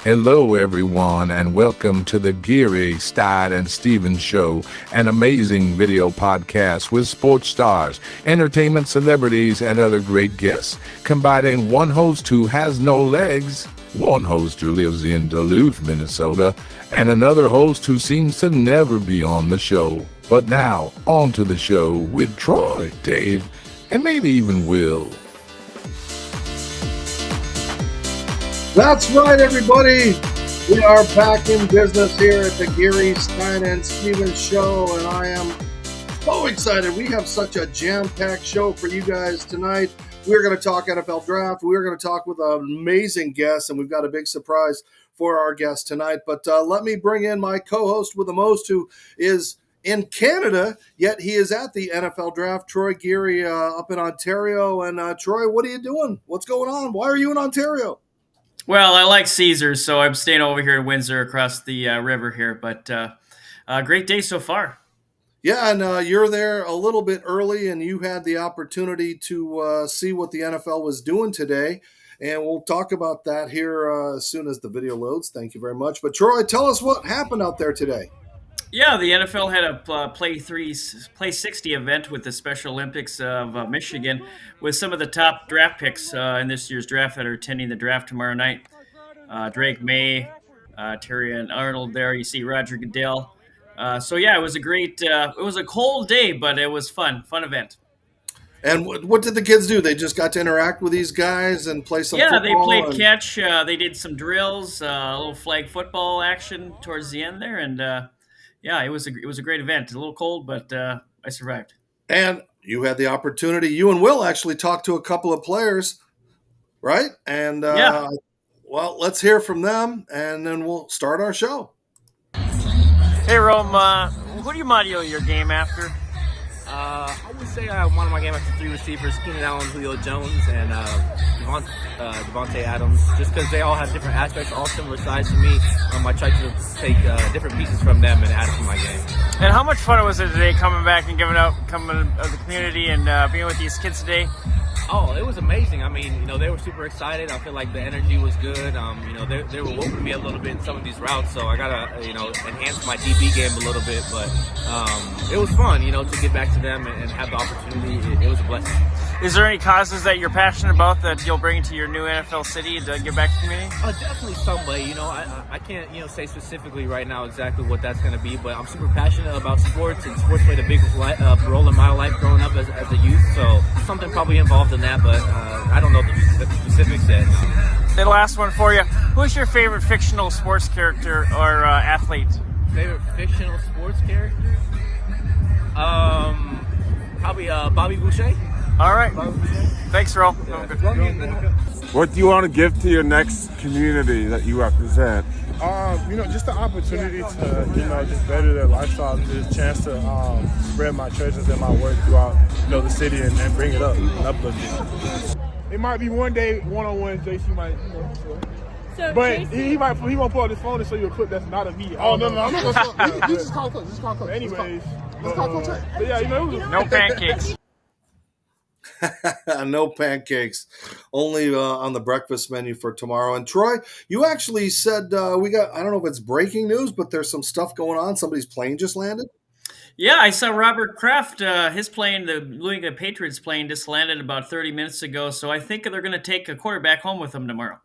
Hello, everyone, and welcome to the Geary, Stein, and Steven Show, an amazing video podcast with sports stars, entertainment celebrities, and other great guests, combining one host who has no legs, one host who lives in Duluth, Minnesota, and another host who seems to never be on the show. But now, on to the show with Troy, Dave, and maybe even Will. That's right, everybody. We are back in business here at the Geary, Stein, and Steven Show, and I am so excited. We have such a jam-packed show for you guys tonight. We're going to talk NFL Draft. We're going to talk with an amazing guest, and we've got a big surprise for our guest tonight. But let me bring in my co-host with the most, who is in Canada, yet he is at the NFL Draft, Troy Geary, up in Ontario. And Troy, what are you doing? What's going on? Why are you in Ontario? Well, I like Caesars, so I'm staying over here in Windsor across the river here. But great day so far. Yeah, and you're there a little bit early, and you had the opportunity to see what the NFL was doing today. And we'll talk about that here as soon as the video loads. Thank you very much. But Troy, tell us what happened out there today. Yeah, the NFL had a Play 60 event with the Special Olympics of Michigan with some of the top draft picks in this year's draft that are attending the draft tomorrow night. Drake May, Terry and Arnold there. You see Roger Goodell. So, yeah, it was it was a cold day, but it was fun event. And what did the kids do? They just got to interact with these guys and play some football? Yeah, they played catch. They did some drills, a little flag football action towards the end there, and yeah, it was a great event. A little cold, but I survived. And you had the opportunity. You and Will actually talked to a couple of players, right? And yeah. Well, let's hear from them, and then we'll start our show. Hey, Rome, who do you model your game after? I would say I wanted my game after three receivers: Keenan Allen, Julio Jones, and Devontae Adams. Just because they all have different aspects, all similar size to me, I tried to take different pieces from them and add to my game. And how much fun was it today coming back and coming out of the community and being with these kids today? Oh, it was amazing. I mean, they were super excited. I feel like the energy was good. They were whooping me a little bit in some of these routes, so I gotta, enhance my DB game a little bit. But it was fun, to get back to them and have the opportunity. It was a blessing. Is there any causes that you're passionate about that you'll bring to your new NFL city to give back to the community? Definitely some way. I can't, say specifically right now exactly what that's going to be, but I'm super passionate about sports, and sports played a big role in my life growing up as a youth. So something probably involved in that, but I don't know the specifics yet. The last one for you. Who's your favorite fictional sports character or athlete? Favorite fictional sports character? Probably Bobby Boucher. All right. Thanks, Ro. What do you want to give to your next community that you represent? Just the opportunity to, just better their lifestyle, and the chance to spread my treasures and my work throughout, the city and bring it up and uplift it. It might be one day one-on-one, JC might, So but JC, he won't pull out his phone and show you a clip that's not of me. Oh, no, I'm not going to just call Coach. Just call Coach. Anyways. Just call Coach. But yeah, no pancakes. No pancakes, only on the breakfast menu for tomorrow. And Troy, you actually said we got, I don't know if it's breaking news, but there's some stuff going on. Somebody's plane just landed. Yeah, I saw Robert Kraft, his plane, the New England Patriots plane, just landed about 30 minutes ago. So I think they're going to take a quarterback home with them tomorrow.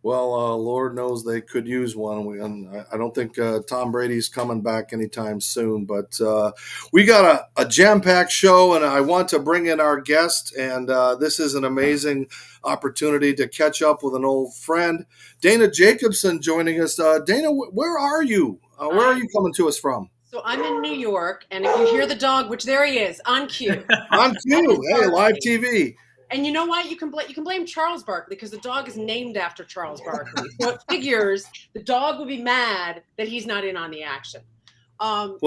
Well, Lord knows they could use one. And I don't think Tom Brady's coming back anytime soon. But we got a jam-packed show, and I want to bring in our guest. And this is an amazing opportunity to catch up with an old friend. Dana Jacobson joining us. Dana, where are you? Where are you coming to us from? So I'm in New York, and if you hear the dog, which there he is, on cue. On cue. Hey, live TV. And you know what? You can blame Charles Barkley because the dog is named after Charles Barkley. So it figures the dog would be mad that he's not in on the action. Sorry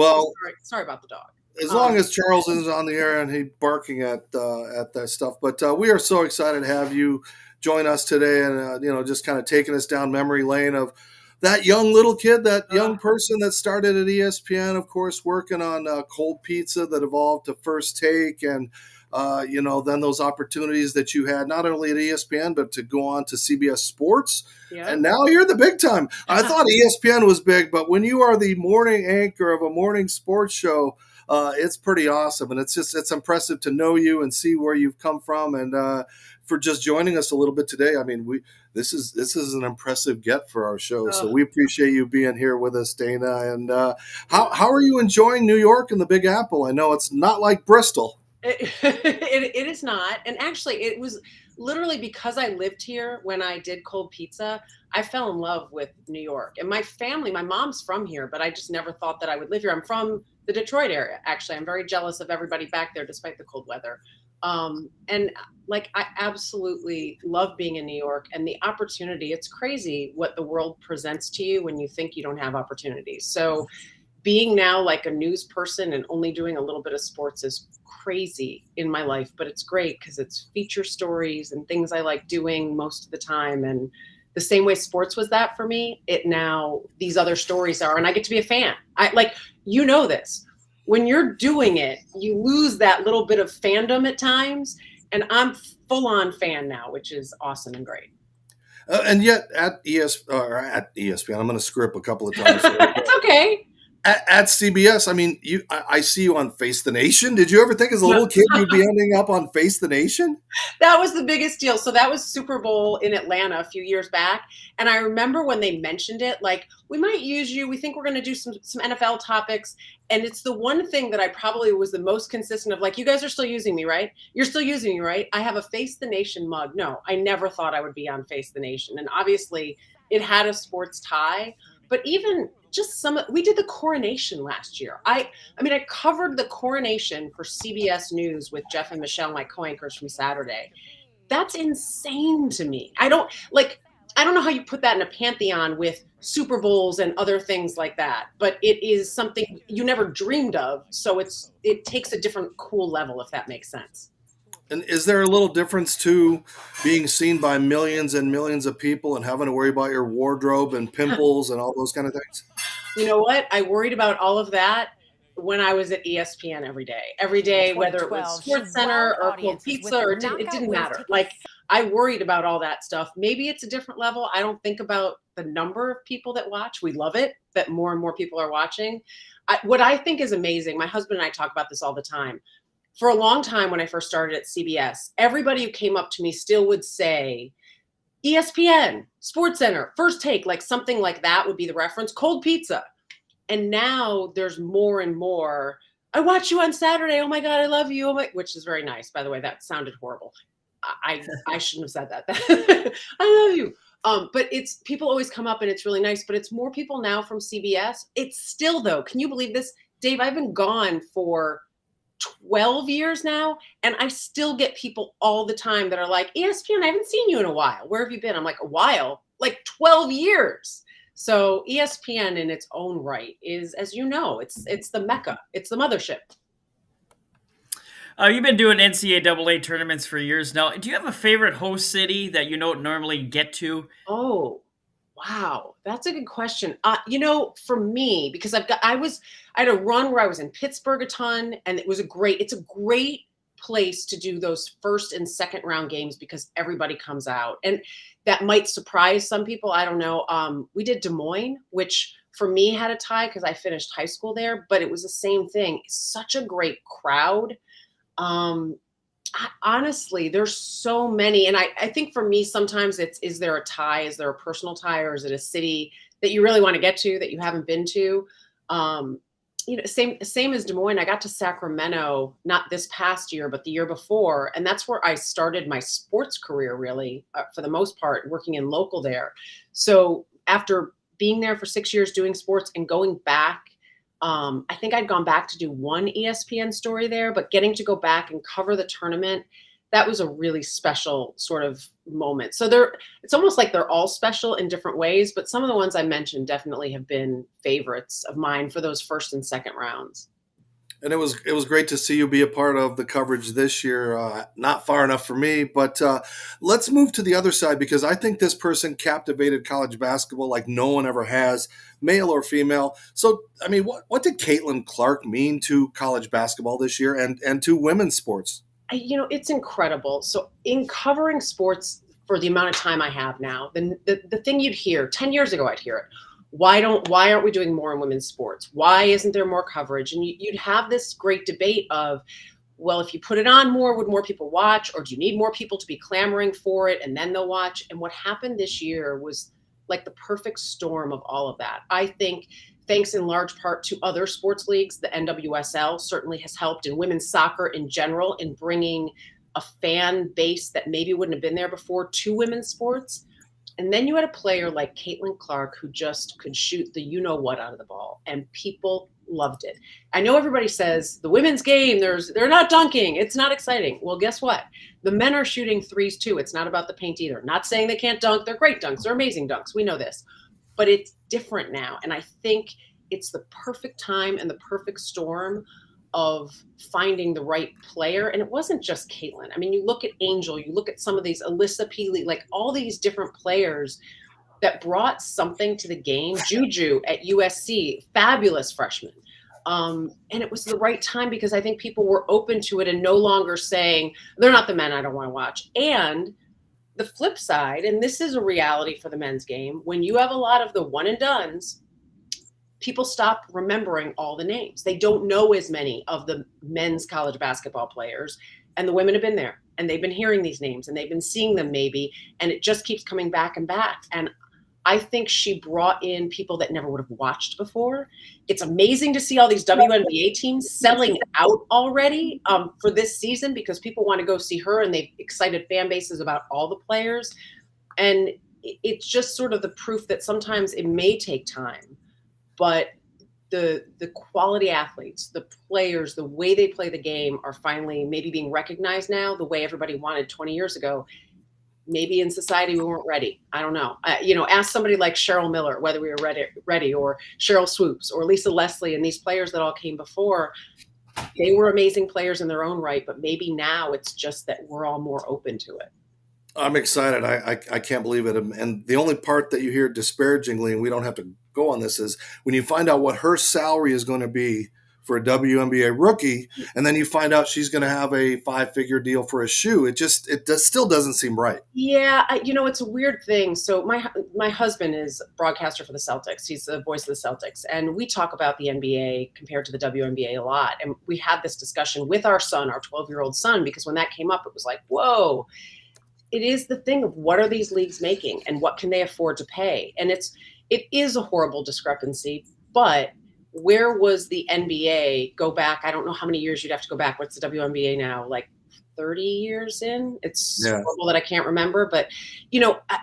about the dog. As long as Charles is on the air and he's barking at that stuff. But we are so excited to have you join us today, and just kind of taking us down memory lane of that young little kid, that young person that started at ESPN, of course, working on cold pizza that evolved to First Take, and then those opportunities that you had not only at ESPN, but to go on to CBS Sports. Yeah. And now you're the big time. I thought ESPN was big, but when you are the morning anchor of a morning sports show, it's pretty awesome. And it's impressive to know you and see where you've come from. And for just joining us a little bit today. I mean, this is an impressive get for our show. So we appreciate you being here with us, Dana. And how are you enjoying New York and the Big Apple? I know it's not like Bristol. It is not. And actually, it was literally because I lived here when I did cold pizza, I fell in love with New York. And my family, my mom's from here, but I just never thought that I would live here. I'm from the Detroit area, actually. I'm very jealous of everybody back there despite the cold weather. And like, I absolutely love being in New York and the opportunity. It's crazy what the world presents to you when you think you don't have opportunities. So being now like a news person and only doing a little bit of sports is crazy in my life, but it's great because it's feature stories and things I like doing most of the time. And the same way sports was that for me, it now these other stories are, and I get to be a fan. This. When you're doing it, you lose that little bit of fandom at times, and I'm full-on fan now, which is awesome and great. And yet at ESPN, I'm going to screw up a couple of times. It's okay. At CBS, I mean, I see you on Face the Nation. Did you ever think as a little kid you'd be ending up on Face the Nation? That was the biggest deal. So that was Super Bowl in Atlanta a few years back. And I remember when they mentioned it, like, we might use you. We think we're going to do some NFL topics. And it's the one thing that I probably was the most consistent of, like, you guys are still using me, right? You're still using me, right? I have a Face the Nation mug. No, I never thought I would be on Face the Nation. And obviously it had a sports tie. But even just we did the coronation last year. I covered the coronation for CBS News with Jeff and Michelle, my co-anchors from Saturday. That's insane to me. I don't know how you put that in a pantheon with Super Bowls and other things like that, but it is something you never dreamed of. So it takes a different cool level, if that makes sense. And is there a little difference to being seen by millions and millions of people and having to worry about your wardrobe and pimples and all those kind of things? You know what? I worried about all of that when I was at ESPN every day, whether it was Sports Center or Cold Pizza or it didn't matter. Like, I worried about all that stuff. Maybe it's a different level. I don't think about the number of people that watch. We love it that more and more people are watching. What I think is amazing, my husband and I talk about this all the time. For a long time, when I first started at CBS, everybody who came up to me still would say, ESPN, Sports Center, First Take, like something like that would be the reference, Cold Pizza. And now there's more and more, I watch you on Saturday, oh my God, I love you, which is very nice, by the way. That sounded horrible. I shouldn't have said that. I love you. But it's, people always come up and it's really nice, but it's more people now from CBS. It's still, though, can you believe this? Dave, I've been gone for 12 years now, and I still get people all the time that are like, ESPN, I haven't seen you in a while. Where have you been? I'm like, a while? Like 12 years. So ESPN in its own right is, as you know, it's the Mecca. It's the mothership. You've been doing NCAA tournaments for years now. Do you have a favorite host city that you don't normally get to? Oh, wow. That's a good question. For me, because I had a run where I was in Pittsburgh a ton, and it's a great place to do those first and second round games because everybody comes out, and that might surprise some people. I don't know. We did Des Moines, which for me had a tie because I finished high school there, but it was the same thing. Such a great crowd. Honestly, there's so many. And I think for me, sometimes is there a tie? Is there a personal tie, or is it a city that you really want to get to that you haven't been to? Same as Des Moines. I got to Sacramento, not this past year, but the year before. And that's where I started my sports career, really, for the most part, working in local there. So after being there for 6 years doing sports and going back, I think I'd gone back to do one ESPN story there, but getting to go back and cover the tournament, that was a really special sort of moment. So it's almost like they're all special in different ways, but some of the ones I mentioned definitely have been favorites of mine for those first and second rounds. And it was great to see you be a part of the coverage this year. Not far enough for me, but let's move to the other side, because I think this person captivated college basketball like no one ever has, male or female. So, I mean, what did Caitlin Clark mean to college basketball this year and to women's sports? It's incredible. So in covering sports for the amount of time I have now, the thing you'd hear 10 years ago, I'd hear it. Why aren't we doing more in women's sports? Why isn't there more coverage? And you'd have this great debate of, well, if you put it on more, would more people watch? Or do you need more people to be clamoring for it and then they'll watch? And what happened this year was like the perfect storm of all of that. I think thanks in large part to other sports leagues, the NWSL certainly has helped, and women's soccer in general, in bringing a fan base that maybe wouldn't have been there before to women's sports. And then you had a player like Caitlin Clark who just could shoot the you-know-what out of the ball, and people loved it. I know everybody says the women's game, they're not dunking, it's not exciting. Well, guess what? The men are shooting threes too. It's not about the paint either. Not saying they can't dunk. They're great dunks. They're amazing dunks. We know this. But it's different now. And I think it's the perfect time and the perfect storm of finding the right player. And it wasn't just Caitlin. I mean, you look at Angel, you look at some of these, Alyssa Peely, like all these different players that brought something to the game. Juju at USC, fabulous freshman. And it was the right time because I think people were open to it and no longer saying, they're not the men I don't want to watch. And the flip side, and this is a reality for the men's game, when you have a lot of the one and dones, people stop remembering all the names. They don't know as many of the men's college basketball players, and the women have been there and they've been hearing these names and they've been seeing them maybe, and it just keeps coming back and back. And I think she brought in people that never would have watched before. It's amazing to see all these WNBA teams selling out already for this season because people want to go see her, and they've excited fan bases about all the players. And it's just sort of the proof that sometimes it may take time, but the quality athletes, the players, the way they play the game are finally maybe being recognized now the way everybody wanted 20 years ago. Maybe in society we weren't ready. I don't know. Ask somebody like Cheryl Miller whether we were ready, or Cheryl Swoops or Lisa Leslie, and these players that all came before. They were amazing players in their own right, but maybe now it's just that we're all more open to it. I'm excited. I can't believe it. And the only part that you hear disparagingly, and we don't have to go on this, is when you find out what her salary is going to be for a WNBA rookie, and then you find out she's going to have a 5-figure deal for a shoe. It still doesn't seem right. Yeah, it's a weird thing. So my husband is a broadcaster for the Celtics. He's the voice of the Celtics, and we talk about the NBA compared to the WNBA a lot. And we had this discussion with our son, our 12-year-old son, because when that came up, it was like, whoa. It is the thing of what are these leagues making and what can they afford to pay? And it is a horrible discrepancy, but where was the NBA? Go back, I don't know how many years you'd have to go back. What's the WNBA now? Like 30 years in? It's horrible that I can't remember. But,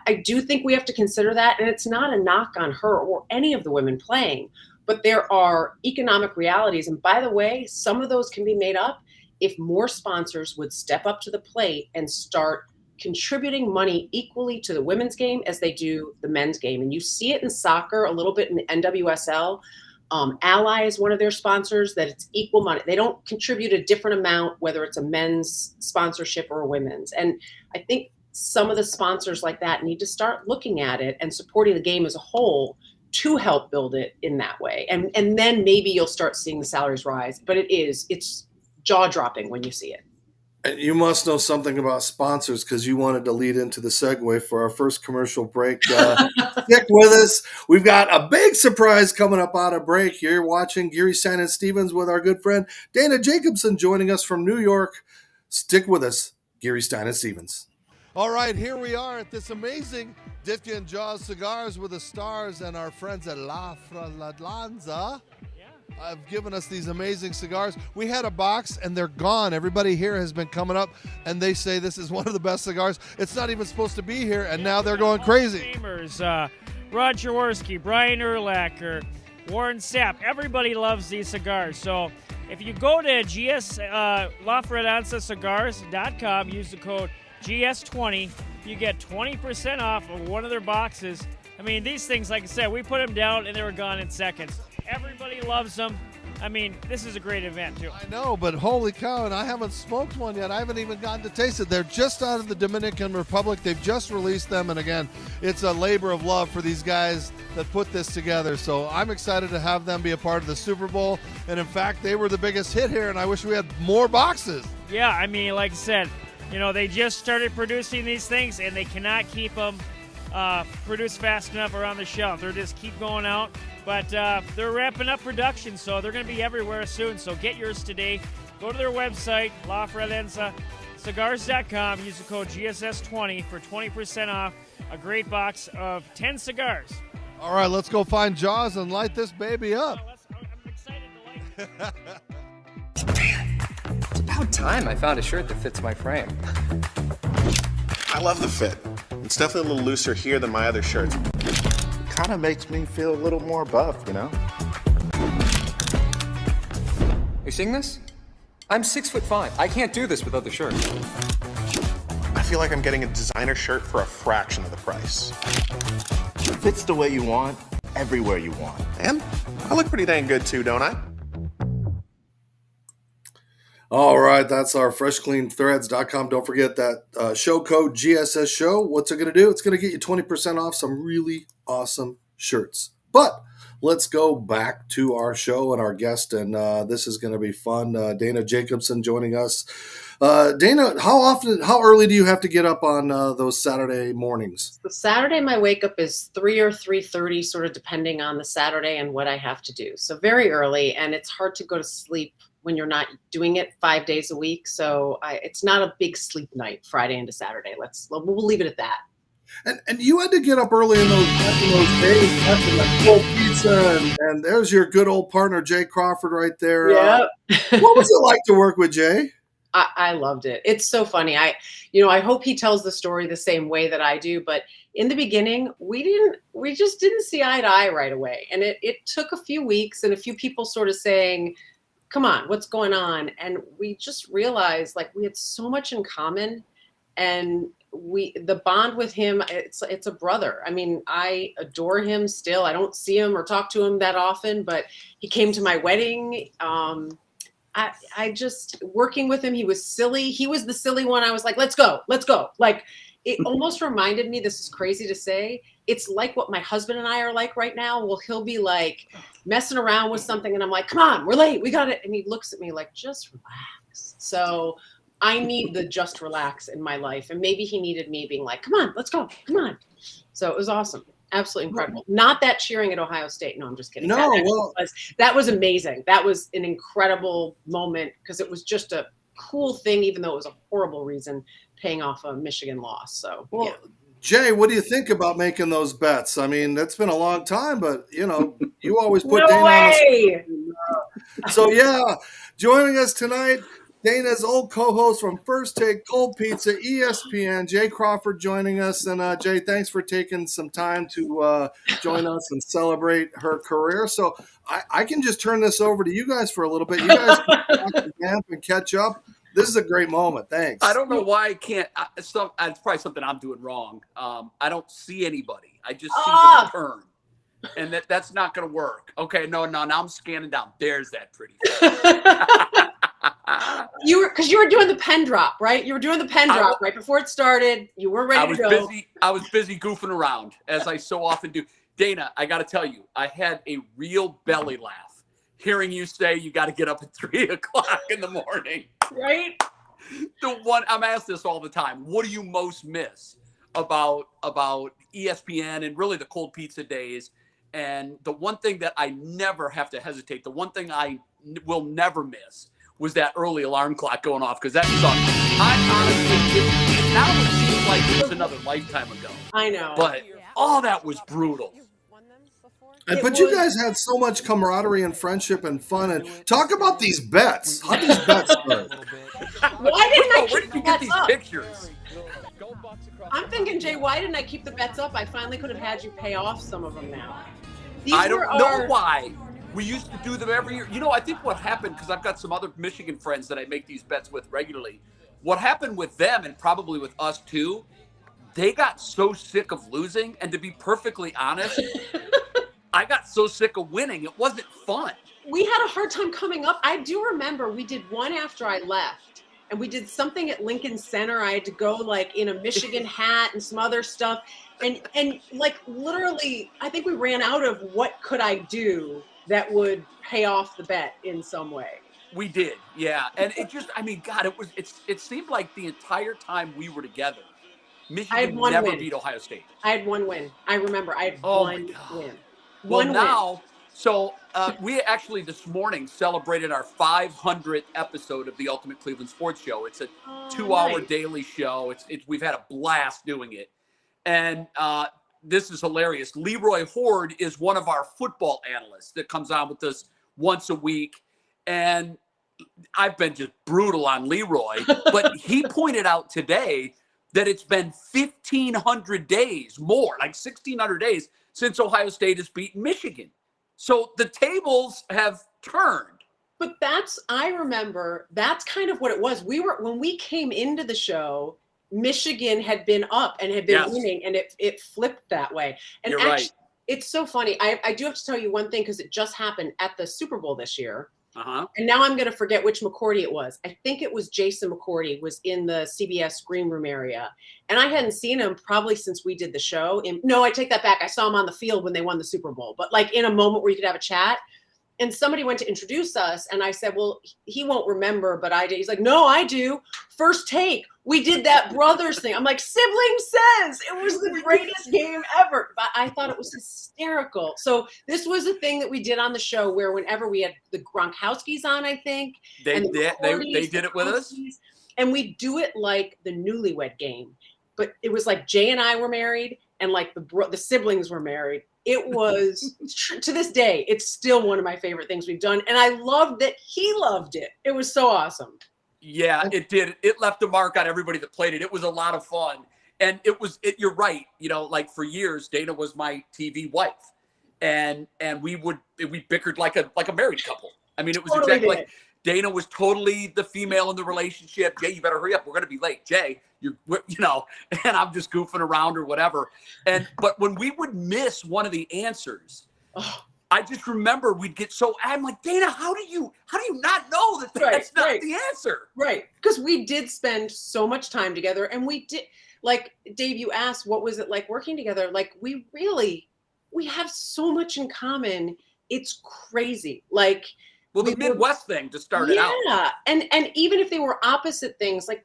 I do think we have to consider that. And it's not a knock on her or any of the women playing. But there are economic realities. And by the way, some of those can be made up if more sponsors would step up to the plate and start contributing money equally to the women's game as they do the men's game. And you see it in soccer a little bit in the NWSL. Ally is one of their sponsors, that it's equal money. They don't contribute a different amount, whether it's a men's sponsorship or a women's. And I think some of the sponsors like that need to start looking at it and supporting the game as a whole to help build it in that way. And then maybe you'll start seeing the salaries rise. But it's jaw-dropping when you see it. You must know something about sponsors because you wanted to lead into the segue for our first commercial break. Stick with us. We've got a big surprise coming up out of break. You're watching Geary, Stein, and Stevens with our good friend Dana Jacobson joining us from New York. Stick with us, Geary, Stein, and Stevens. All right, here we are at this amazing Ditya and Jaws Cigars with the stars and our friends at La Fralanza. Have given us these amazing cigars. We had a box and they're gone. Everybody here has been coming up and they say this is one of the best cigars. It's not even supposed to be here, and now they're going crazy. Rod Jaworski, Brian Urlacher, Warren Sapp. Everybody loves these cigars. So if you go to LaFralanzaCigars.com, use the code GS20, you get 20% off of one of their boxes. I mean, these things, like I said, we put them down and they were gone in seconds. Everybody loves them. I mean, this is a great event, too. I know, but holy cow, and I haven't smoked one yet. I haven't even gotten to taste it. They're just out of the Dominican Republic. They've just released them, and again, it's a labor of love for these guys that put this together. So I'm excited to have them be a part of the Super Bowl, and in fact, they were the biggest hit here, and I wish we had more boxes. Yeah, I mean, like I said, they just started producing these things, and they cannot keep them produced fast enough around the shelf. They're just keep going out, but they're ramping up production, so they're going to be everywhere soon. So get yours today. Go to their website, La Fradenza Cigars.com. Use the code GSS20 for 20% off a great box of 10 cigars. All right, let's go find Jaws and light this baby up. I'm excited to light it. Man, it's about time I found a shirt that fits my frame. I love the fit. It's definitely a little looser here than my other shirts. It kind of makes me feel a little more buff, you know? You seeing this? I'm 6'5". I can't do this with other shirts. I feel like I'm getting a designer shirt for a fraction of the price. It fits the way you want, everywhere you want. And I look pretty dang good too, don't I? All right, that's our freshcleanthreads.com. Don't forget that show code GSS show. What's it going to do? It's going to get you 20% off some really awesome shirts. But let's go back to our show and our guest, and this is going to be fun. Dana Jacobson joining us. Dana, how early do you have to get up on those Saturday mornings? The Saturday, my wake up is 3 or 3:30, sort of depending on the Saturday and what I have to do. So very early, and it's hard to go to sleep when you're not doing it 5 days a week. So it's not a big sleep night, Friday into Saturday. We'll leave it at that. And you had to get up early in those days, after the cold pizza, and there's your good old partner, Jay Crawford, right there. Yeah. What was it like to work with Jay? I loved it. It's so funny. I hope he tells the story the same way that I do, but in the beginning, we just didn't see eye to eye right away. And it took a few weeks and a few people sort of saying, come on, what's going on? And we just realized like we had so much in common, and the bond with him, it's a brother. I mean, I adore him still. I don't see him or talk to him that often, but he came to my wedding. I just, working with him, he was silly. He was the silly one. I was like, let's go. Like, it almost reminded me, this is crazy to say, it's like what my husband and I are like right now. Well, he'll be like messing around with something, and I'm like, come on, we're late, we got it. And he looks at me like, just relax. So I need the just relax in my life. And maybe he needed me being like, come on, let's go, come on. So it was awesome. Absolutely incredible. Not that cheering at Ohio State. No, I'm just kidding. No, that was amazing. That was an incredible moment because it was just a cool thing, even though it was a horrible reason, paying off a Michigan loss. So, yeah. Jay, what do you think about making those bets? I mean, that's been a long time, but you always put no Dana way. on the So yeah, joining us tonight, Dana's old co-host from First Take Cold Pizza, ESPN, Jay Crawford joining us. And Jay, thanks for taking some time to join us and celebrate her career. So I can just turn this over to you guys for a little bit. You guys can camp and catch up. This is a great moment. Thanks. I don't know why I can't. It's probably something I'm doing wrong. I don't see anybody. I just see the return. And that's not going to work. Okay, no, now I'm scanning down. There's that pretty face. Because you were doing the pen drop, right? You were doing the pen drop right before it started. You were ready to go. I was busy goofing around, as I so often do. Dana, I got to tell you, I had a real belly laugh hearing you say you got to get up at 3 o'clock in the morning. Right? I'm asked this all the time. What do you most miss about ESPN and really the cold pizza days? And the one thing that I never have to hesitate, the one thing I will never miss was that early alarm clock going off, because that sucked. I honestly, now it seems like it was another lifetime ago. I know. But that was brutal. But you guys had so much camaraderie and friendship and fun. And talk about these bets. How these bets start? Why didn't I where did you get these pictures? I'm thinking, Jay, why didn't I keep the bets up? I finally could have had you pay off some of them now. I don't know why. We used to do them every year. I think what happened, because I've got some other Michigan friends that I make these bets with regularly. What happened with them, and probably with us too, they got so sick of losing. And to be perfectly honest, I got so sick of winning. It wasn't fun. We had a hard time coming up. I do remember we did one after I left, and we did something at Lincoln Center. I had to go like in a Michigan hat and some other stuff. And like literally, I think we ran out of what could I do that would pay off the bet in some way. We did, yeah. And it just, I mean, God, it seemed like the entire time we were together, Michigan never beat Ohio State. I had one win. I remember I had one win. So we actually this morning celebrated our 500th episode of the Ultimate Cleveland Sports Show. It's a 2-hour daily show. We've had a blast doing it. And this is hilarious. Leroy Horde is one of our football analysts that comes on with us once a week. And I've been just brutal on Leroy, but he pointed out today that it's been 1,500 days more, like 1,600 days since Ohio State has beaten Michigan. So the tables have turned. But I remember that's kind of what it was. When we came into the show, Michigan had been up and had been winning, and it flipped that way. And You're right. It's so funny. I do have to tell you one thing, because it just happened at the Super Bowl this year. Uh-huh. And now I'm going to forget which McCourty it was. I think it was Jason McCourty was in the CBS green room area. And I hadn't seen him probably since we did the show. No, I take that back. I saw him on the field when they won the Super Bowl. But like in a moment where you could have a chat. And somebody went to introduce us. And I said, well, he won't remember, but I did. He's like, no, I do. First take. We did that brothers thing. I'm like, sibling says it was the greatest game ever. But I thought it was hysterical. So this was a thing that we did on the show where whenever we had the Gronkowskis on, I think. They did it with us. And we do it like the newlywed game. But it was like Jay and I were married and like the siblings were married. It was, to this day, it's still one of my favorite things we've done. And I loved that he loved it. It was so awesome. Yeah, it did. It left a mark on everybody that played it. It was a lot of fun. And you're right. You know, like for years, Dana was my TV wife. And we bickered like a married couple. I mean, it was Totally exactly did. like Dana was totally the female in the relationship. Jay, you better hurry up. We're going to be late. Jay, and I'm just goofing around or whatever. But when we would miss one of the answers, I just remember I'm like, Dana, how do you not know that's not the answer? Right. Because we did spend so much time together, and we did, like Dave, you asked, what was it like working together? Like we have so much in common. It's crazy. Like, well, the Midwest thing to start it out. Yeah. And even if they were opposite things, like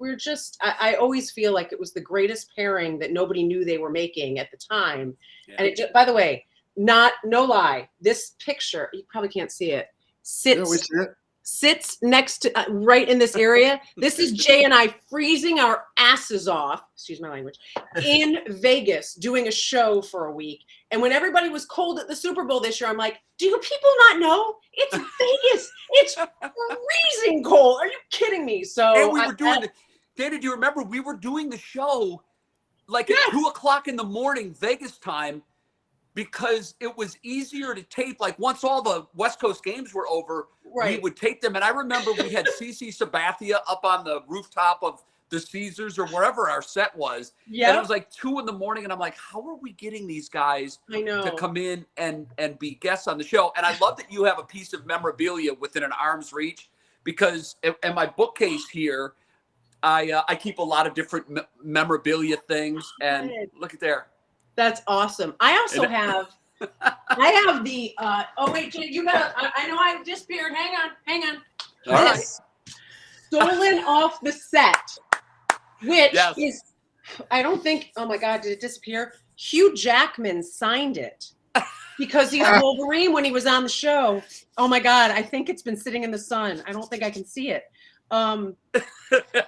I always feel like it was the greatest pairing that nobody knew they were making at the time. Yeah. And by the way, no lie, this picture, you probably can't see it, sits next to right in this area. This is Jay and I freezing our asses off, excuse my language, in Vegas doing a show for a week. And when everybody was cold at the Super Bowl this year, I'm like, do people not know? It's Vegas. It's freezing cold. Are you kidding me? So and we were doing Dana, do you remember we were doing the show like at 2:00 in the morning Vegas time, because it was easier to tape. Like once all the West Coast games were over, we would tape them. And I remember we had CC Sabathia up on the rooftop of the Caesars or wherever our set was. Yeah. And it was like 2 a.m. and I'm like, how are we getting these guys to come in and be guests on the show? And I love that you have a piece of memorabilia within an arm's reach, because in my bookcase here, I keep a lot of different memorabilia things. And look at there. That's awesome. I also have, the, oh wait, Jay, you got, I know I disappeared. Hang on. All right. Stolen off the set, which is, I don't think, oh my God, did it disappear? Hugh Jackman signed it because he's Wolverine when he was on the show. Oh my God, I think it's been sitting in the sun. I don't think I can see it.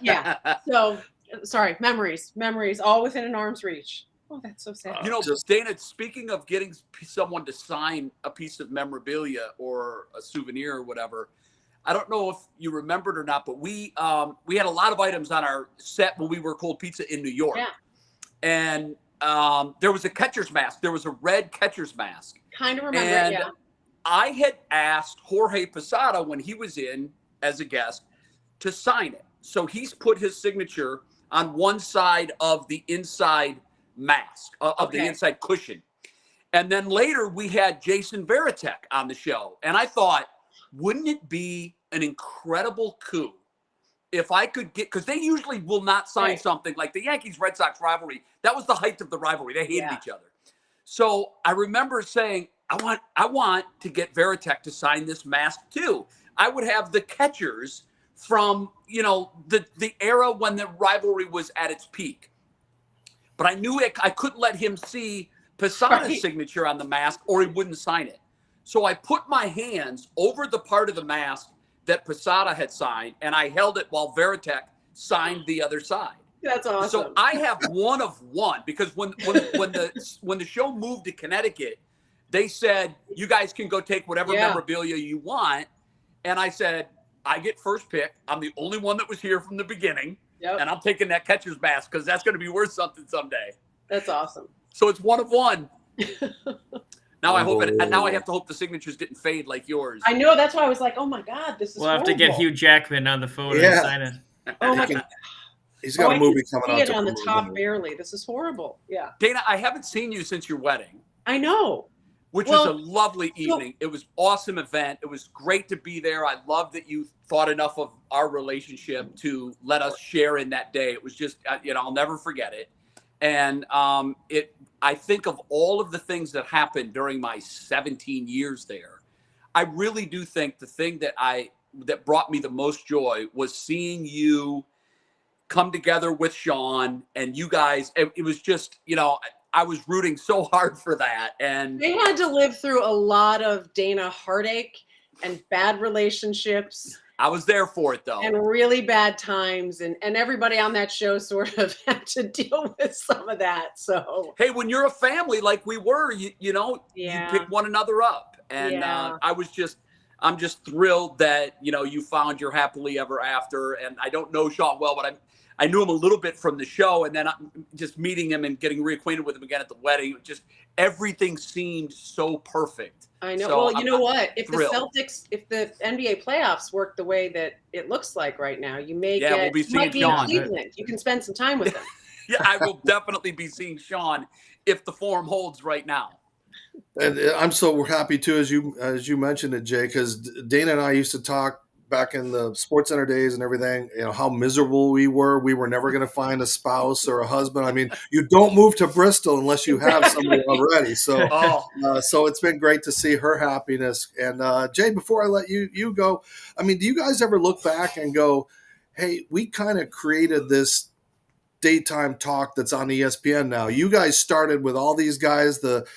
Yeah, so sorry, memories, all within an arm's reach. Oh, that's so sad. Dana, speaking of getting someone to sign a piece of memorabilia or a souvenir or whatever, I don't know if you remembered or not, but we had a lot of items on our set when we were Cold Pizza in New York. Yeah. And there was a catcher's mask. There was a red catcher's mask. Kind of remember it, yeah. I had asked Jorge Posada when he was in as a guest to sign it. So he's put his signature on one side of the inside mask, of the inside cushion. And then later we had Jason Varitek on the show. And I thought, wouldn't it be an incredible coup if I could get, because they usually will not sign something like the Yankees-Red Sox rivalry. That was the height of the rivalry. They hated each other. So I remember saying, I want to get Varitek to sign this mask too. I would have the catchers from, the era when the rivalry was at its peak. But I knew I couldn't let him see Posada's signature on the mask or he wouldn't sign it. So I put my hands over the part of the mask that Posada had signed, and I held it while Veritek signed the other side. That's awesome. So I have one of one, because when the show moved to Connecticut, they said, you guys can go take whatever memorabilia you want. And I said, I get first pick. I'm the only one that was here from the beginning. Yep. And I'm taking that catcher's mask because that's going to be worth something someday. That's awesome. So it's one of one. Now I have to hope the signatures didn't fade like yours. I know. That's why I was like, oh my God, this is We'll have horrible. to get Hugh Jackman on the phone and sign it. Oh my God. He's got a movie coming out. I can see it on the top barely. This is horrible. Yeah. Dana, I haven't seen you since your wedding. I know. Which was a lovely evening. It was an awesome event. It was great to be there. I love that you thought enough of our relationship to let us share in that day. It was just, I'll never forget it. And I think of all of the things that happened during my 17 years there. I really do think the thing that brought me the most joy was seeing you come together with Sean and you guys. It was just, I was rooting so hard for that. And they had to live through a lot of Dana heartache and bad relationships. I was there for it, though. And really bad times. And everybody on that show sort of had to deal with some of that. So, hey, when you're a family like we were, you pick one another up. And I'm just thrilled that, you found your happily ever after. And I don't know Sean well, but I knew him a little bit from the show, and then just meeting him and getting reacquainted with him again at the wedding. Just everything seemed so perfect. I know. So well, you know what? If thrilled. if the NBA playoffs work the way that it looks like right now, you may we'll be seeing Sean. In Cleveland. You can spend some time with him. Yeah, I will definitely be seeing Sean if the form holds right now. And I'm so happy too, as you mentioned it, Jay, because Dana and I used to talk back in the Sports Center days and everything, how miserable we were. We were never going to find a spouse or a husband. I mean, you don't move to Bristol unless you have somebody already. So, so it's been great to see her happiness. And Jay, before I let you go, I mean, do you guys ever look back and go, hey, we kind of created this daytime talk that's on ESPN now? You guys started with all these guys, the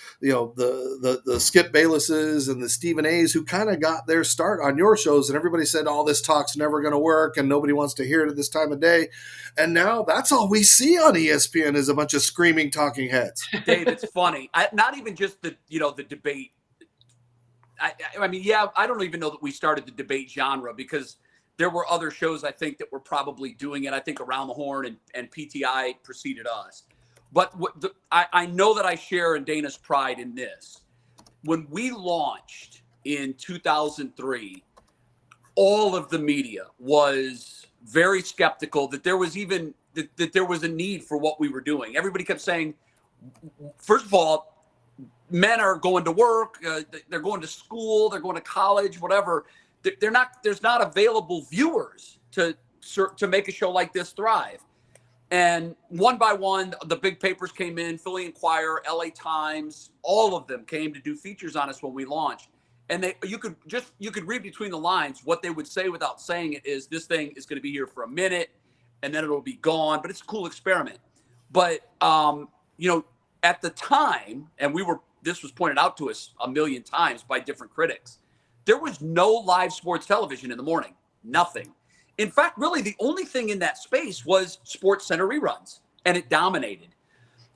Skip Baylesses and the Stephen A's, who kind of got their start on your shows, and everybody said, "Oh, this talk's never going to work, and nobody wants to hear it at this time of day." And now that's all we see on ESPN is a bunch of screaming talking heads. Dave, it's funny. Not even just the debate. I mean, I don't even know that we started the debate genre, because there were other shows, I think, that were probably doing it. I think Around the Horn and PTI preceded us. But I know that I share in Dana's pride in this. When we launched in 2003, all of the media was very skeptical that there was even that there was a need for what we were doing. Everybody kept saying, first of all, men are going to work, they're going to school, they're going to college, whatever. There's not available viewers to make a show like this thrive. And one by one, the big papers came in, Philly Inquirer, LA Times, all of them came to do features on us when we launched. And you could read between the lines. What they would say without saying it is, this thing is going to be here for a minute and then it'll be gone, but it's a cool experiment. But at the time, and this was pointed out to us a million times by different critics, there was no live sports television in the morning. Nothing. In fact, really, the only thing in that space was Sports Center reruns, and it dominated.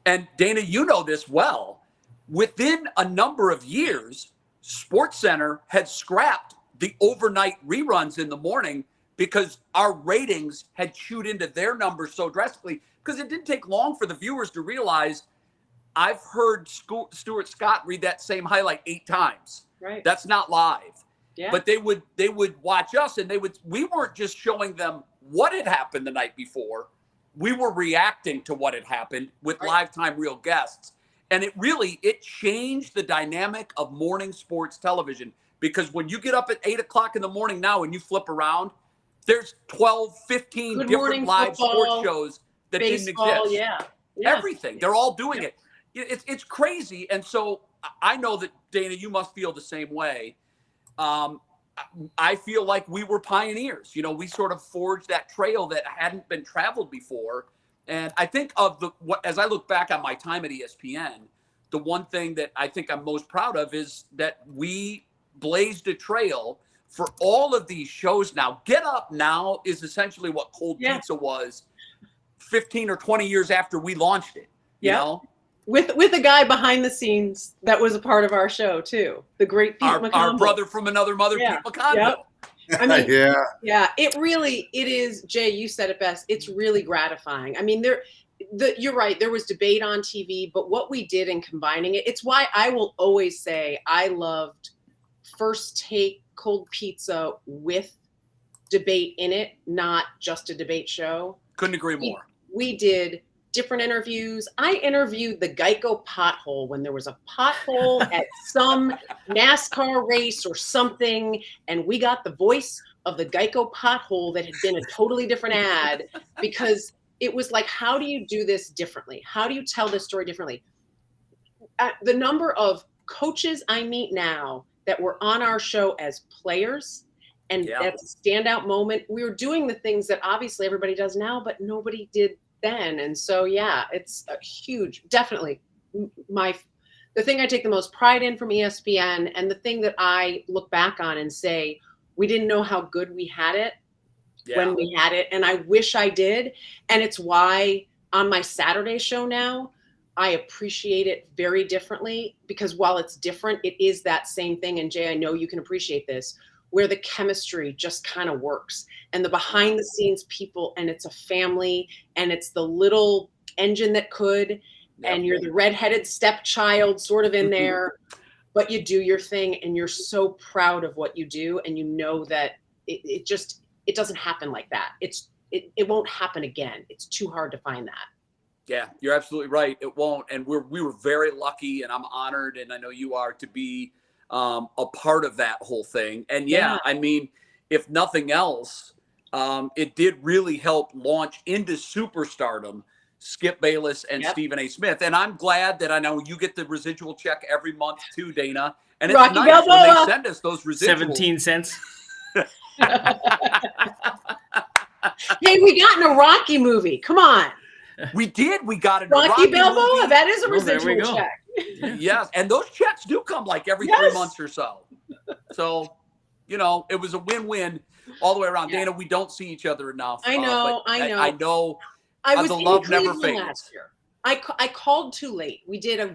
And Dana, you know this well. Within a number of years, Sports Center had scrapped the overnight reruns in the morning because our ratings had chewed into their numbers so drastically, because it didn't take long for the viewers to realize, I've heard Stuart Scott read that same highlight 8 times. Right. That's not live. Yeah. But they would we weren't just showing them what had happened the night before. We were reacting to what had happened with live time real guests. And it changed the dynamic of morning sports television, because when you get up at 8 o'clock in the morning now and you flip around, there's 12, 15 different live sports shows that baseball, didn't exist. Yeah. Everything. They're all doing it. It's crazy. And so I know that, Dana, you must feel the same way. I feel like we were pioneers. You know, we sort of forged that trail that hadn't been traveled before. And I think as I look back on my time at ESPN, the one thing that I think I'm most proud of is that we blazed a trail for all of these shows now. Get Up Now is essentially what Cold Pizza was 15 or 20 years after we launched it. You know? With a guy behind the scenes that was a part of our show too. The great Pete McConville. Our brother from another mother, Pete McConville. Yep. I mean, it is, Jay, you said it best. It's really gratifying. I mean, you're right. There was debate on TV, but what we did in combining it, it's why I will always say I loved First Take Cold Pizza with debate in it, not just a debate show. Couldn't agree more. We did different interviews. I interviewed the Geico pothole when there was a pothole at some NASCAR race or something, and we got the voice of the Geico pothole that had been a totally different ad, because it was like, how do you do this differently? How do you tell this story differently? The number of coaches I meet now that were on our show as players, and that's a standout moment. We were doing the things that obviously everybody does now, but nobody did then. And so, it's a huge, definitely the thing I take the most pride in from ESPN, and the thing that I look back on and say, we didn't know how good we had it when we had it. And I wish I did. And it's why on my Saturday show now, I appreciate it very differently, because while it's different, it is that same thing. And Jay, I know you can appreciate this, where the chemistry just kind of works, and the behind the scenes people, and it's a family, and it's the little engine that could, and you're the redheaded stepchild sort of in there, but you do your thing, and you're so proud of what you do. And you know that it doesn't happen like that. It won't happen again. It's too hard to find that. Yeah, you're absolutely right. It won't. And we were very lucky, and I'm honored, and I know you are, to be a part of that whole thing. And I mean, if nothing else, it did really help launch into superstardom Skip Bayless and Stephen A. Smith. And I'm glad that I know you get the residual check every month too, Dana. And it's Rocky nice Balboa. when they send us those residuals. 17 cents. Hey, we got in a Rocky movie. Come on. We did. We got in Rocky Balboa. movie. That is a Well, there we residual go. check. Yes, and those checks do come like every 3 months or so. So, it was a win-win all the way around. Dana, we don't see each other enough. I know. I know. I was the in love never Cleveland fades. last year. I called too late. We did a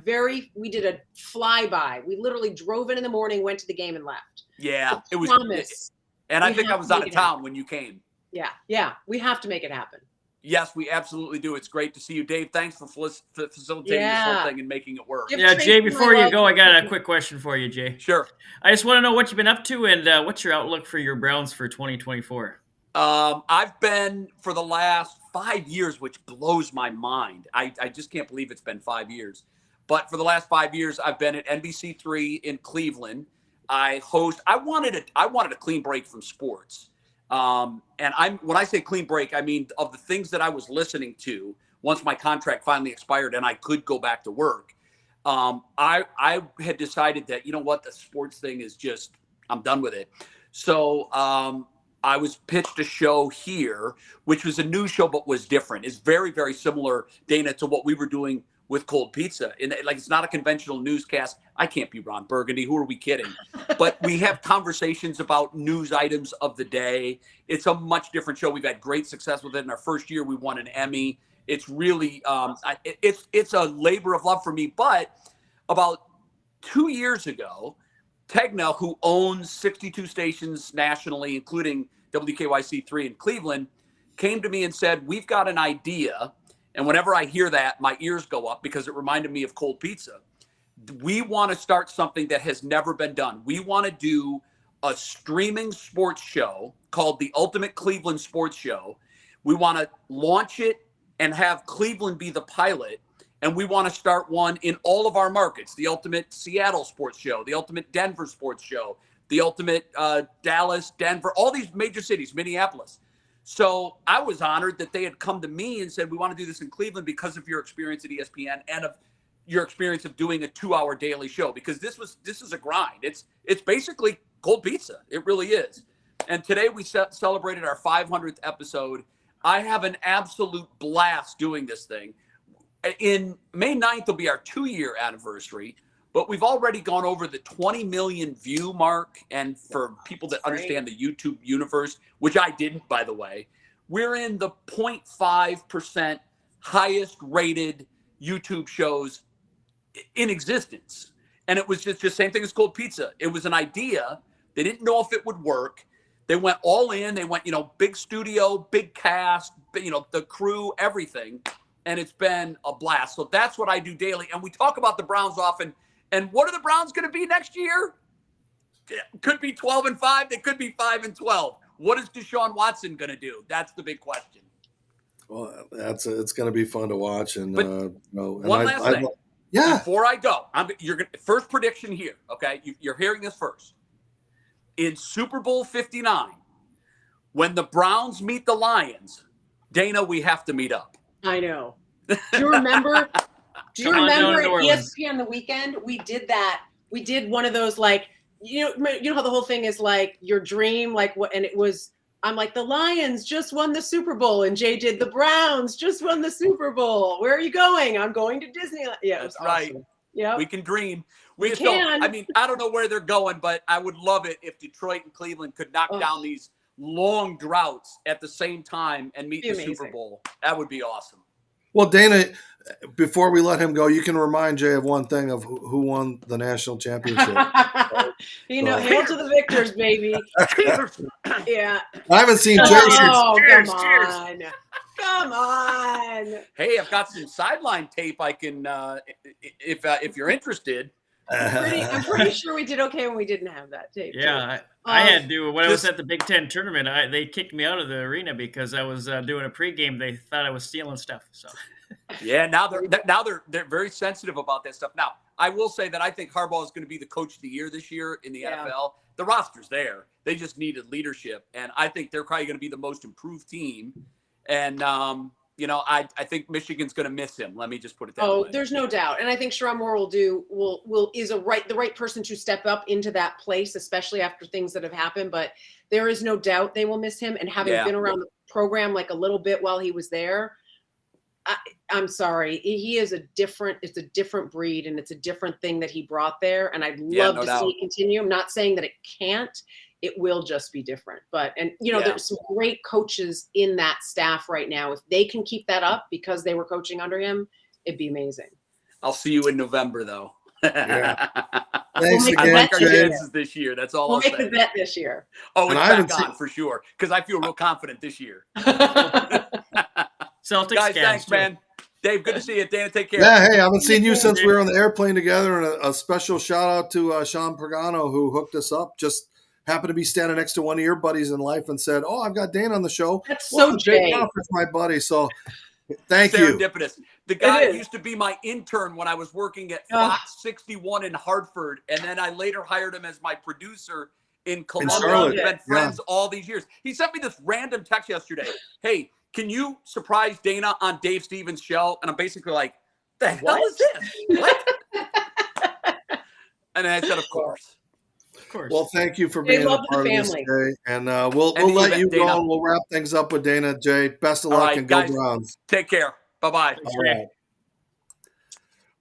flyby. We literally drove in the morning, went to the game, and left. Yeah, it was. Promise. And I think I was out of town when you came. Yeah. We have to make it happen. Yes, we absolutely do. It's great to see you, Dave. Thanks for facilitating this whole thing and making it work. Yeah, Jay, before you go, I got a quick question for you, Jay. Sure. I just want to know what you've been up to, and what's your outlook for your Browns for 2024? I've been for the last 5 years, which blows my mind. I just can't believe it's been 5 years. But for the last 5 years, I've been at NBC3 in Cleveland. I wanted a clean break from sports. And when I say clean break, I mean of the things that I was listening to once my contract finally expired and I could go back to work. I had decided that, the sports thing is just, I'm done with it. So, I was pitched a show here, which was a news show, but was different. It's very, very similar, Dana, to what we were doing with Cold Pizza. And it's not a conventional newscast. I can't be Ron Burgundy. Who are we kidding? But we have conversations about news items of the day. It's a much different show. We've had great success with it. In our first year, we won an Emmy. It's really, it's a labor of love for me. But about 2 years ago, Tegna, who owns 62 stations nationally, including WKYC3 in Cleveland, came to me and said, we've got an idea. And whenever I hear that, my ears go up because it reminded me of Cold Pizza. We want to start something that has never been done. We want to do a streaming sports show called the Ultimate Cleveland Sports Show. We want to launch it and have Cleveland be the pilot. And we want to start one in all of our markets, the Ultimate Seattle Sports Show, the Ultimate Denver Sports Show, the Ultimate Dallas, Denver, all these major cities, Minneapolis. So I was honored that they had come to me and said, we want to do this in Cleveland because of your experience at ESPN and of your experience of doing a 2-hour daily show, because this is a grind. It's basically cold pizza. It really is. And today we celebrated our 500th episode. I have an absolute blast doing this thing. In May 9th will be our 2-year anniversary, but we've already gone over the 20 million view mark. And for people that understand the YouTube universe, which I didn't, by the way, we're in the 0.5% highest rated YouTube shows in existence. And it was just the same thing as cold pizza. It was an idea. They didn't know if it would work. They went all in. They went, big studio, big cast, the crew, everything. And it's been a blast. So that's what I do daily. And we talk about the Browns often. And what are the Browns going to be next year? It could be 12-5. They could be 5-12. What is Deshaun Watson going to do? That's the big question. Well, it's going to be fun to watch. And one last thing. Before I go, first prediction here. Okay, you're hearing this first. In Super Bowl 59, when the Browns meet the Lions, Dana, we have to meet up. I know. Do you remember? Do you remember at ESPN the weekend? We did that. We did one of those you know how the whole thing is like your dream, and it was. I'm like, the Lions just won the Super Bowl, and Jay did the Browns just won the Super Bowl. Where are you going? I'm going to Disneyland. Yeah, that's right. Awesome. Yeah, we can dream. We can. I don't know where they're going, but I would love it if Detroit and Cleveland could knock down these long droughts at the same time and meet the Super Bowl. That would be awesome. Well, Dana, before we let him go, you can remind Jay of one thing of who won the national championship. Hail to the victors, baby. Yeah. I haven't seen Jay. Cheers. Come on. Hey, I've got some sideline tape I can, if you're interested. I'm pretty sure we did okay when we didn't have that tape. Yeah, I had to. When I was at the Big Ten tournament, they kicked me out of the arena because I was doing a pregame. They thought I was stealing stuff. So. Yeah, now they're very sensitive about that stuff. Now, I will say that I think Harbaugh is going to be the coach of the year this year in the NFL. The roster's there. They just needed leadership, and I think they're probably going to be the most improved team. And I think Michigan's going to miss him. Let me just put it that way. Oh, there's no doubt. And I think Sherrod Moore is the right person to step up into that place, especially after things that have happened. But there is no doubt they will miss him. And having been around the program a little bit while he was there, I'm sorry. It's a different breed, and it's a different thing that he brought there. And I'd love to see it continue. I'm not saying that it can't. It will just be different. There's some great coaches in that staff right now. If they can keep that up because they were coaching under him, it'd be amazing. I'll see you in November, though. Yeah. Thanks again, I like our chances this year. That's all I'll say. We'll make the bet this year. Oh, it's back on for sure, because I feel real confident this year. Celtics guys, thanks, man. Dave, good to see you. Dana, take care. Yeah, hey, I haven't seen you since we were on the airplane together. And a special shout out to Sean Pagano, who hooked us up. Just happened to be standing next to one of your buddies in life and said, "Oh, I've got Dana on the show." That's so Jay. Jay Crawford's my buddy. So thank you. Serendipitous. The guy used to be my intern when I was working at Fox 61 in Hartford, and then I later hired him as my producer in Columbus. We've been friends all these years. He sent me this random text yesterday. Hey, can you surprise Dana on Dave Stevens' show? And I'm basically like, the hell is this? What? And I said, of course. Of course. Well, thank you for being a part of this today. And we'll let you go. We'll wrap things up with Dana. Jay, best of luck and go Browns. Take care. Bye-bye. All right.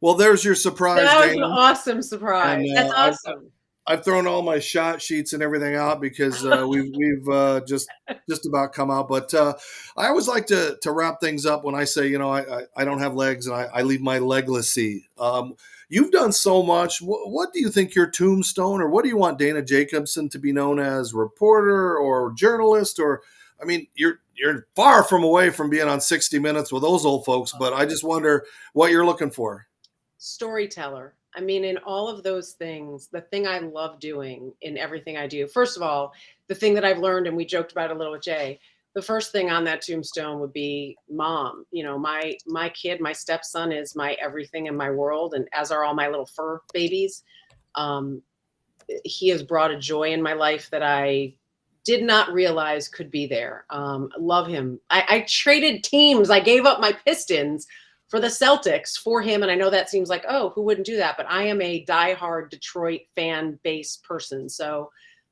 Well, there's your surprise, Dana. That was an awesome surprise. And, that's awesome. I've thrown all my shot sheets and everything out because we've just about come out. But I always like to wrap things up when I say, I don't have legs and I leave my legacy. You've done so much. What do you think your tombstone, or what do you want Dana Jacobson to be known as? Reporter or journalist? Or, I mean, you're far from away from being on 60 Minutes with those old folks, but I just wonder what you're looking for. Storyteller. I mean, in all of those things, the thing I love doing in everything I do, first of all, the thing that I've learned, and we joked about it a little with Jay, the first thing on that tombstone would be mom. My kid, my stepson is my everything in my world, and as are all my little fur babies. He has brought a joy in my life that I did not realize could be there. Love him. I traded teams. I gave up my Pistons for the Celtics for him. And I know that seems like, oh, who wouldn't do that? But I am a diehard Detroit fan-based person. So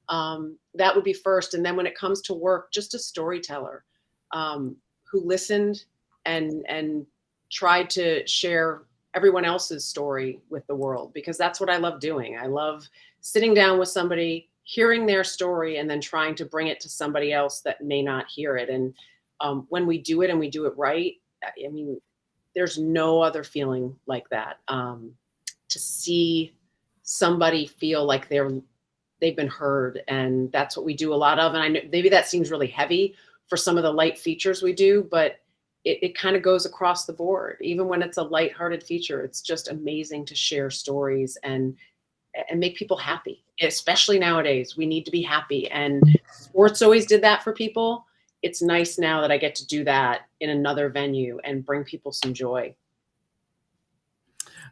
That would be first. And then when it comes to work, just a storyteller who listened and tried to share everyone else's story with the world, because that's what I love doing. I love sitting down with somebody, hearing their story, and then trying to bring it to somebody else that may not hear it. And when we do it and we do it right, I mean, there's no other feeling like that. To see somebody feel like they've been heard, and that's what we do a lot of. And I know maybe that seems really heavy for some of the light features we do, but it kind of goes across the board. Even when it's a lighthearted feature, it's just amazing to share stories and make people happy. Especially nowadays, we need to be happy, and sports always did that for people. It's nice now that I get to do that in another venue and bring people some joy.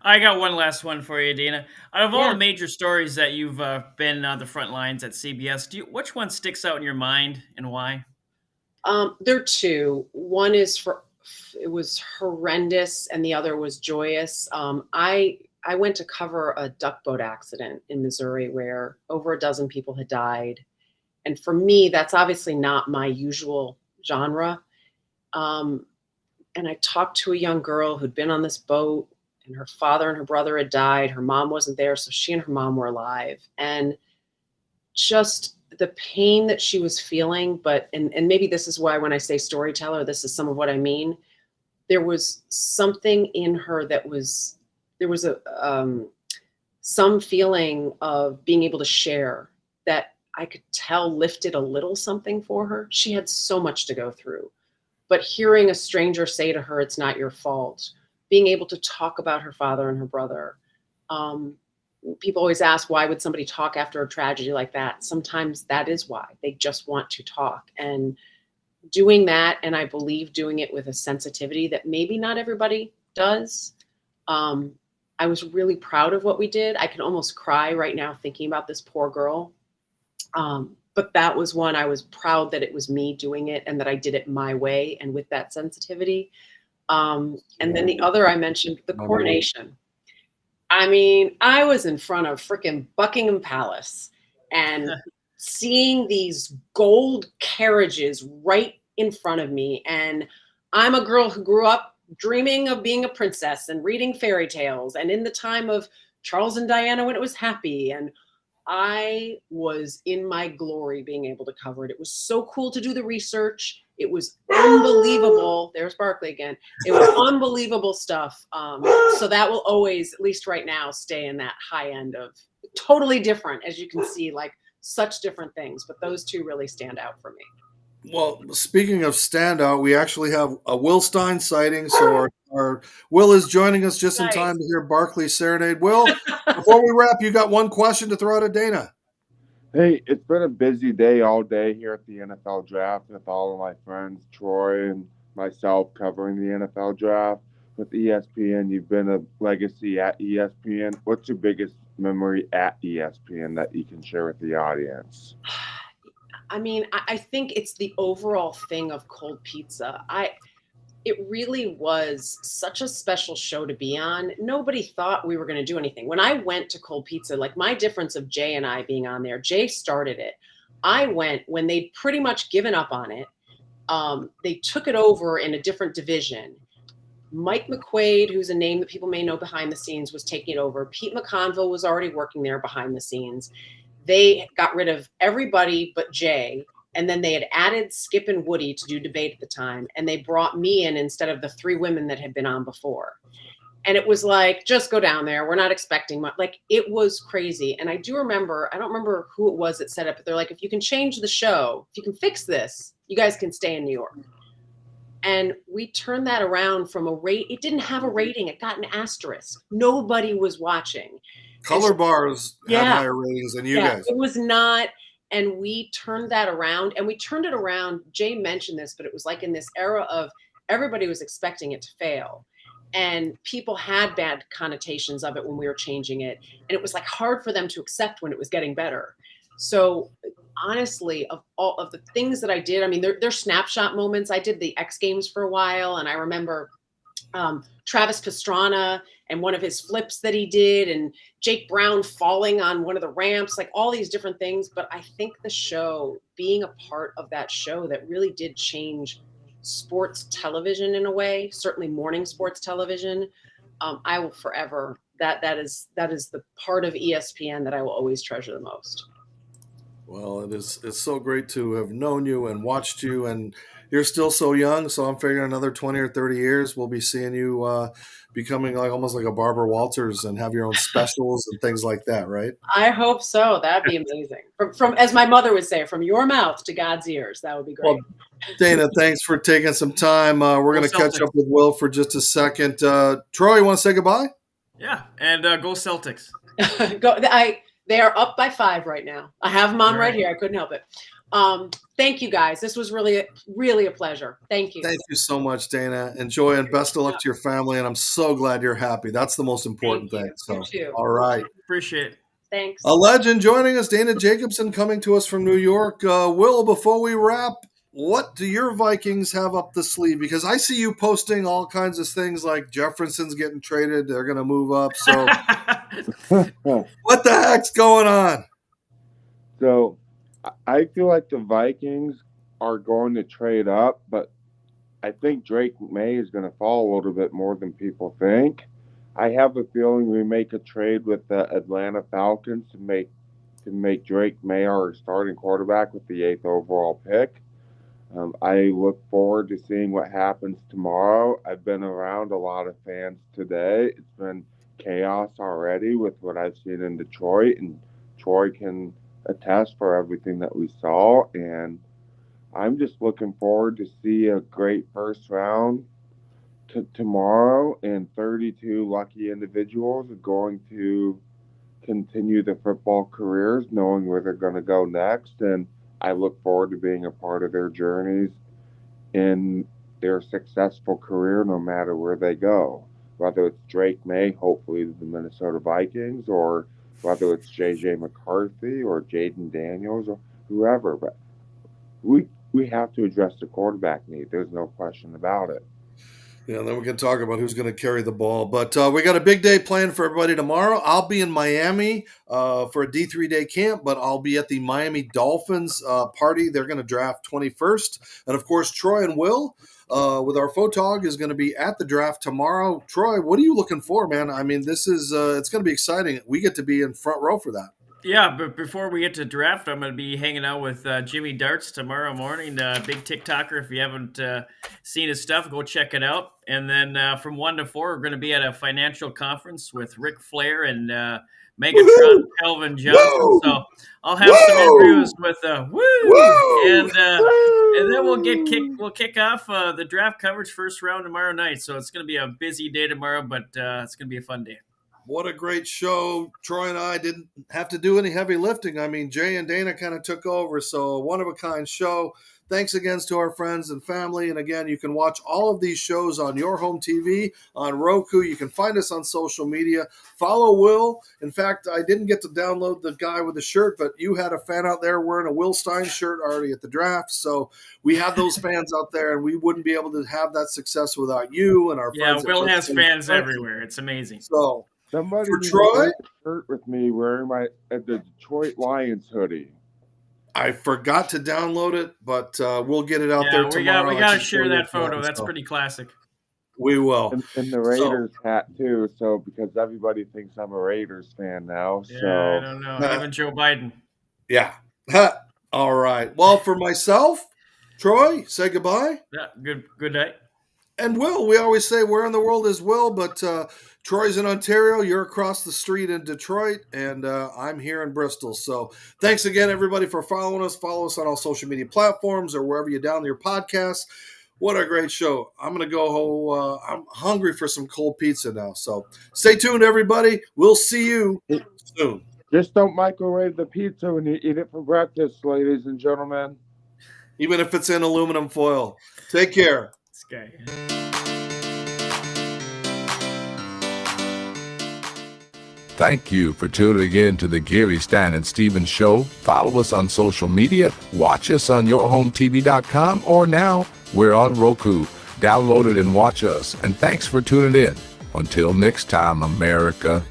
I got one last one for you, Dana. Out of all the major stories that you've been on the front lines at CBS, which one sticks out in your mind and why? There are two. One is it was horrendous, and the other was joyous. I went to cover a duck boat accident in Missouri where over a dozen people had died. And for me, that's obviously not my usual genre. And I talked to a young girl who'd been on this boat, and her father and her brother had died. Her mom wasn't there, so she and her mom were alive. And just the pain that she was feeling, and maybe this is why when I say storyteller, this is some of what I mean. There was something in her there was some feeling of being able to share that I could tell lifted a little something for her. She had so much to go through, but hearing a stranger say to her, "It's not your fault," being able to talk about her father and her brother. People always ask, why would somebody talk after a tragedy like that? Sometimes that is why. They just want to talk. And doing that, and I believe doing it with a sensitivity that maybe not everybody does. I was really proud of what we did. I can almost cry right now thinking about this poor girl. But that was one I was proud that it was me doing it and that I did it my way and with that sensitivity. And then the other I mentioned, the coronation. I mean, I was in front of freaking Buckingham Palace and seeing these gold carriages right in front of me. And I'm a girl who grew up dreaming of being a princess and reading fairy tales, and in the time of Charles and Diana when it was happy. And I was in my glory being able to cover it. It was so cool to do the research. It was unbelievable. There's Barkley again. It was unbelievable stuff. So that will always, at least right now, stay in that high end of totally different, as you can see, like such different things. But those two really stand out for me. Well, speaking of standout, we actually have a Will Stein sighting. So our Will is joining us just in time to hear Barkley's serenade. Will, before we wrap, you got one question to throw out at Dana. Hey, it's been a busy day all day here at the NFL draft with all of my friends, Troy and myself, covering the NFL draft. With ESPN, you've been a legacy at ESPN. What's your biggest memory at ESPN that you can share with the audience? I mean, I think it's the overall thing of cold pizza. It really was such a special show to be on. Nobody thought we were going to do anything. When I went to Cold Pizza, like my difference of Jay and I being on there, Jay started it. I went when they'd pretty much given up on it. They took it over in a different division. Mike McQuaid, who's a name that people may know behind the scenes, was taking it over. Pete McConville was already working there behind the scenes. They got rid of everybody but Jay. And then they had added Skip and Woody to do debate at the time. And they brought me in instead of the three women that had been on before. And it was like, just go down there. We're not expecting much. Like, it was crazy. And I do remember, I don't remember who it was that said it, but they're like, if you can change the show, if you can fix this, you guys can stay in New York. And we turned that around from it didn't have a rating. It got an asterisk. Nobody was watching. Color bars have higher ratings than you guys. It was not. And we turned that around, and we turned it around. Jay mentioned this, but it was like in this era of everybody was expecting it to fail, and people had bad connotations of it when we were changing it. And it was like hard for them to accept when it was getting better. So honestly, of all of the things that I did, I mean, they're snapshot moments. I did the X Games for a while, and I remember Travis Pastrana and one of his flips that he did, and Jake Brown falling on one of the ramps, like all these different things. But I think the show, being a part of that show that really did change sports television in a way, certainly morning sports television, I will forever, that is the part of ESPN that I will always treasure the most. Well, it's so great to have known you and watched you, and you're still so young. So I'm figuring another 20 or 30 years, we'll be seeing you becoming almost like a Barbara Walters and have your own specials and things like that, right? I hope so. That'd be amazing. From as my mother would say, from your mouth to God's ears. That would be great. Well, Dana, thanks for taking some time. We're going to catch up with Will for just a second. Troy, you want to say goodbye? Yeah, and go Celtics. They are up by 5 right now. I have them on right here. I couldn't help it. Thank you, guys. This was really, really a pleasure. Thank you. Thank you so much, Dana. Enjoy and best of luck to your family. And I'm so glad you're happy. That's the most important thing. So, you too. All right. Appreciate it. Thanks. A legend joining us, Dana Jacobson, coming to us from New York. Will, before we wrap, what do your Vikings have up the sleeve? Because I see you posting all kinds of things like Jefferson's getting traded. They're going to move up. So what the heck's going on? So I feel like the Vikings are going to trade up, but I think Drake May is going to fall a little bit more than people think. I have a feeling we make a trade with the Atlanta Falcons to make Drake May our starting quarterback with the 8th overall pick. I look forward to seeing what happens tomorrow. I've been around a lot of fans today. It's been chaos already with what I've seen in Detroit, and Troy can attest for everything that we saw. And I'm just looking forward to see a great first round tomorrow, and 32 lucky individuals are going to continue their football careers knowing where they're going to go next. And I look forward to being a part of their journeys in their successful career, no matter where they go. Whether it's Drake May, hopefully the Minnesota Vikings, or whether it's J.J. McCarthy or Jaden Daniels or whoever. But we have to address the quarterback need. There's no question about it. Yeah, then we can talk about who's going to carry the ball. But we got a big day planned for everybody tomorrow. I'll be in Miami for a D3 day camp, but I'll be at the Miami Dolphins party. They're going to draft 21st. And, of course, Troy and Will with our photog is going to be at the draft tomorrow. Troy, what are you looking for, man? I mean, this is it's going to be exciting. We get to be in front row for that. Yeah, but before we get to draft, I'm going to be hanging out with Jimmy Darts tomorrow morning, big TikToker. If you haven't seen his stuff, go check it out. And then from 1 to 4, we're going to be at a financial conference with Ric Flair and Megatron, Calvin Johnson. Woo! So I'll have some interviews with and then we'll kick off the draft coverage first round tomorrow night. So it's going to be a busy day tomorrow, but it's going to be a fun day. What a great show. Troy and I didn't have to do any heavy lifting. I mean, Jay and Dana kind of took over, so a one-of-a-kind show. Thanks again to our friends and family. And again, you can watch all of these shows on your home TV, on Roku. You can find us on social media. Follow Will. In fact, I didn't get to download the guy with the shirt, but you had a fan out there wearing a Will Stein shirt already at the draft. So we have those fans out there, and we wouldn't be able to have that success without you and our friends. Yeah, Will has fans everywhere. It's amazing. So somebody for Troy, shirt with me wearing the Detroit Lions hoodie. I forgot to download it, but we'll get it out there tomorrow. We got to share that photo. That's pretty classic. We will. And the Raiders hat, too, so because everybody thinks I'm a Raiders fan now. Yeah, so I don't know. Even Joe Biden. Yeah. All right. Well, for myself, Troy, say goodbye. Yeah, good night. And Will, we always say where in the world is Will, but Troy's in Ontario, you're across the street in Detroit, and I'm here in Bristol. So thanks again, everybody, for following us. Follow us on all social media platforms or wherever you download your podcasts. What a great show. I'm going to go home. I'm hungry for some cold pizza now. So stay tuned, everybody. We'll see you soon. Just don't microwave the pizza when you eat it for breakfast, ladies and gentlemen. Even if it's in aluminum foil. Take care. This guy. Thank you for tuning in to the Geary, Stein, and Steven Show. Follow us on social media. Watch us on yourhometv.com, or now we're on Roku. Download it and watch us. And thanks for tuning in. Until next time, America.